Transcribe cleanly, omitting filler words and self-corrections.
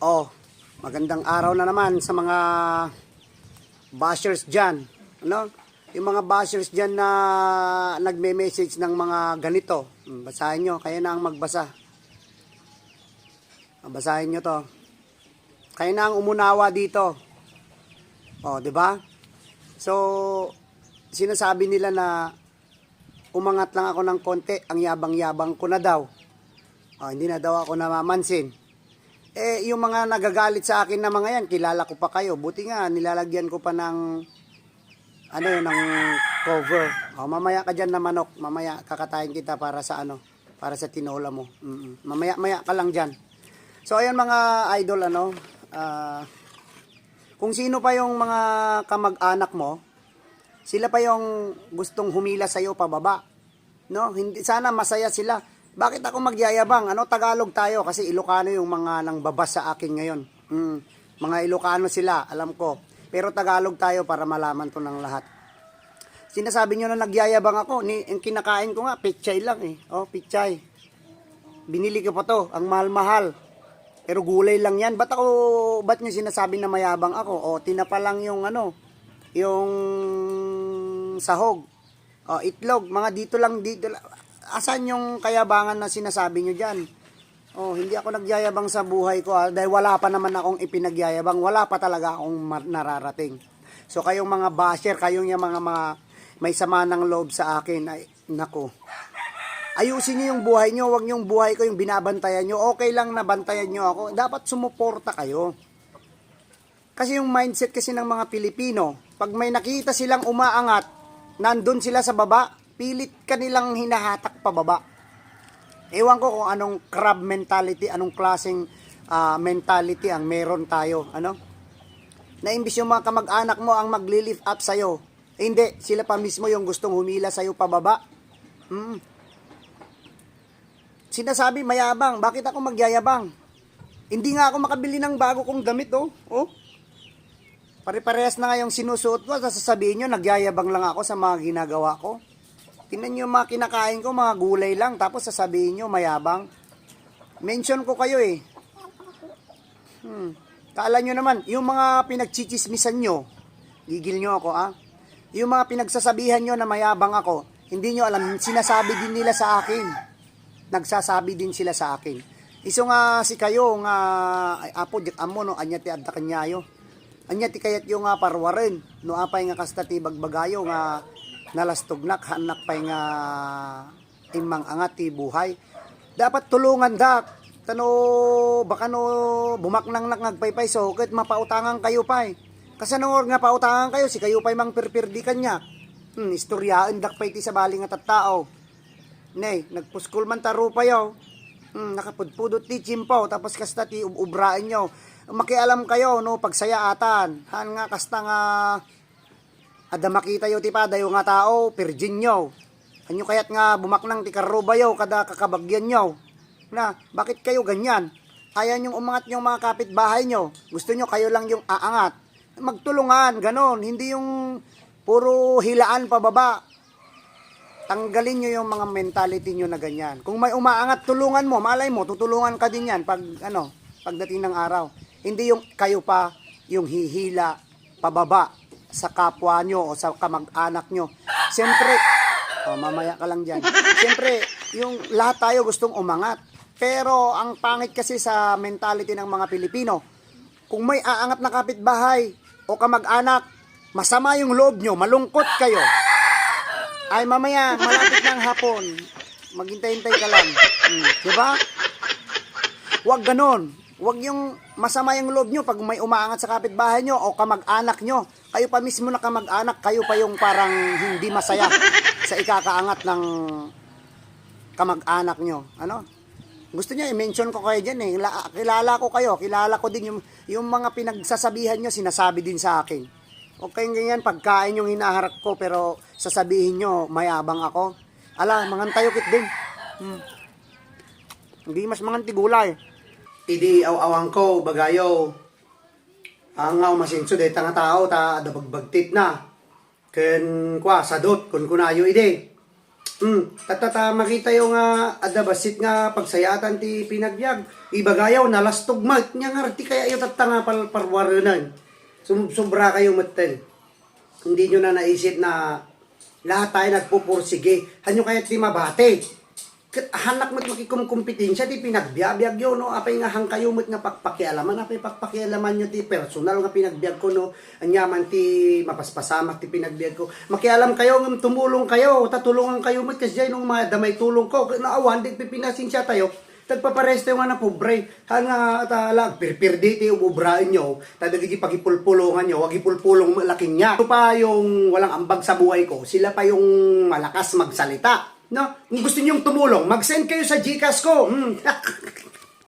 Oh, magandang araw na naman sa mga bashers dyan. Ano? Yung mga bashers dyan na nagme-message ng mga ganito. Basahin nyo, kayo na ang magbasa. Basahin nyo to. Kayo na ang umunawa dito. Oh, di ba? So, sinasabi nila na umangat lang ako ng konti, ang yabang-yabang ko na daw. Oh, hindi na daw ako namamansin. Yung mga nagagalit sa akin na mga yan, kilala ko pa kayo. Buti nga, nilalagyan ko pa ng ng cover. O, mamaya ka dyan na manok. Mamaya kakatayin kita para sa para sa tinola mo. Mamaya ka lang dyan. So, ayun mga idol, kung sino pa yung mga kamag-anak mo, sila pa yung gustong humila sa'yo pababa. No? Hindi, sana masaya sila. Bakit ako magyayabang? Tagalog tayo kasi Ilocano yung mga nangbabas sa akin ngayon. Mga Ilocano sila, alam ko. Pero Tagalog tayo para malaman to ng lahat. Sinasabi nyo na nagyayabang ako. Yung kinakain ko nga, pichay lang eh. Oh, pichay. Binili ko pa to, ang mahal-mahal. Pero gulay lang yan. Ba't nyo sinasabi na mayabang ako? O, tinapa lang yung yung sahog. O, itlog, mga dito lang. Asan yung kayabangan na sinasabi nyo dyan? Oh, hindi ako nagyayabang sa buhay ko dahil wala pa naman akong ipinagyayabang. Wala pa talaga akong nararating. So kayong mga basher, kayong yung mga may sama ng loob sa akin, ay nako. Ayusin nyo yung buhay nyo, wag yung buhay ko yung binabantayan nyo. Okay lang na bantayan nyo ako. Dapat sumuporta kayo. Kasi yung mindset kasi ng mga Pilipino, pag may nakita silang umaangat, nandun sila sa baba, pilit kanilang hinahatak pababa. Ewan ko kung anong crab mentality, anong klaseng mentality ang meron tayo. Na imbis yung mga kamag-anak mo ang magli-lift up sa'yo. Hindi, sila pa mismo yung gustong humila sa'yo pababa. Sinasabi, mayabang. Bakit ako magyayabang? Hindi nga ako makabili ng bago kong damit, oh. Pare-parehas na nga yung sinusuot ko. Sasabihin nyo, nagyayabang lang ako sa mga ginagawa ko. Tingnan nyo mga kinakain ko, mga gulay lang. Tapos sasabihin nyo, mayabang. Mention ko kayo eh. Kaala nyo naman, yung mga pinagchichismisan nyo, gigil nyo ako yung mga pinagsasabihan nyo na mayabang ako, hindi nyo alam, sinasabi din nila sa akin. Nagsasabi din sila sa akin. Iso nga si kayo, nga, apo, dik amo, no, anya ti adda kanyayo. Anya ti kayat yung nga parwaren, no, apay nga kasta ti bagbagayo, nga, nalastugnak, hanak pay nga imang angat ti buhay. Dapat tulungan dak. Baka bumaknang ngagpaypay so, kahit mapautangan kayo pay. Kasi nga pautangan kayo, si kayo pay mang pirpirdi kanya. Istoryaan dak pay ti sa bali nga tattao. Nay, nagpuskul man taro pa yaw. Nakapudpudot ti chimpaw, tapos kasta ti ubrain nyo. Makialam kayo, no, pagsayaatan. Han nga kasta nga ada makita yo ti padayo nga tao, virgin nyo. Anyo kayat nga bumaknang ti karuba yo, kada kakabagyan nyo. Na, bakit kayo ganyan? Kaya nyong umangat yung mga kapitbahay nyo. Gusto nyo kayo lang yung aangat. Magtulungan, ganon. Hindi yung puro hilaan pababa. Tanggalin nyo yung mga mentality nyo na ganyan. Kung may umaangat, tulungan mo. Malay mo, tutulungan ka din yan pagdating ng araw. Hindi yung kayo pa yung hihila pababa sa kapwa nyo o sa kamag-anak nyo. Siyempre, mamaya ka lang dyan. Siyempre, yung lahat tayo gustong umangat. Pero ang pangit kasi sa mentality ng mga Pilipino, kung may aangat na kapitbahay o kamag-anak, masama yung loob nyo, malungkot kayo. Ay mamaya, malapit ng hapon, maghintay-hintay ka lang. Diba? Huwag ganon. Huwag yung masama yung loob nyo pag may umaangat sa kapitbahay nyo o kamag-anak nyo. Kayo pa mismo na kamag-anak, kayo pa yung parang hindi masaya sa ikakaangat ng kamag-anak nyo. Gusto niya i-mention ko kayo dyan eh. Kilala ko kayo, kilala ko din yung mga pinagsasabihan nyo, sinasabi din sa akin. Okay, ganyan, pagkain yung hinaharap ko, pero sasabihin nyo, mayabang ako. Mangan tayo kit din. Hindi mas mangan tigulay. Idi awang ko, bagayo. Ang masinso de tanga tao, ta dabagbagtit na. Ken sadot, kun kunayo ide. Tatata makita yung adabasit nga pagsayatan ti pinagbiag. Ibagayaw nalastog mat nya nga ti kaya yung tatanga parwaranan. Sobra kayo maten. Hindi nyo na naisip na lahat tayo nagpupursige. Hanyo kaya ti mabate. Hanak mo't makikumkumpetensya ti pinagbiag yun, no? Apay nga hang kayo mo't nga pakpakialaman, apay pakpakialaman nyo ti personal nga pinagbiag ko, no? Anyaman ti mapaspasamak ti pinagbiag ko. Makialam kayo, tumulong kayo, tatulungan kayo mo't kasi nung mga damay tulong ko. Naawan, di pipinasin siya tayo. Tagpaparesto yung nga na pobre. Hanga talag, pirpirdi ti ububrain nyo. Tadagigi pagipulpulungan nyo, wag ipulpulong malaking niya. Ito pa yung walang ambag sa buhay ko. Sila pa yung malakas magsalita. No? Kung gusto niyo tumulong, mag-send kayo sa GCash ko.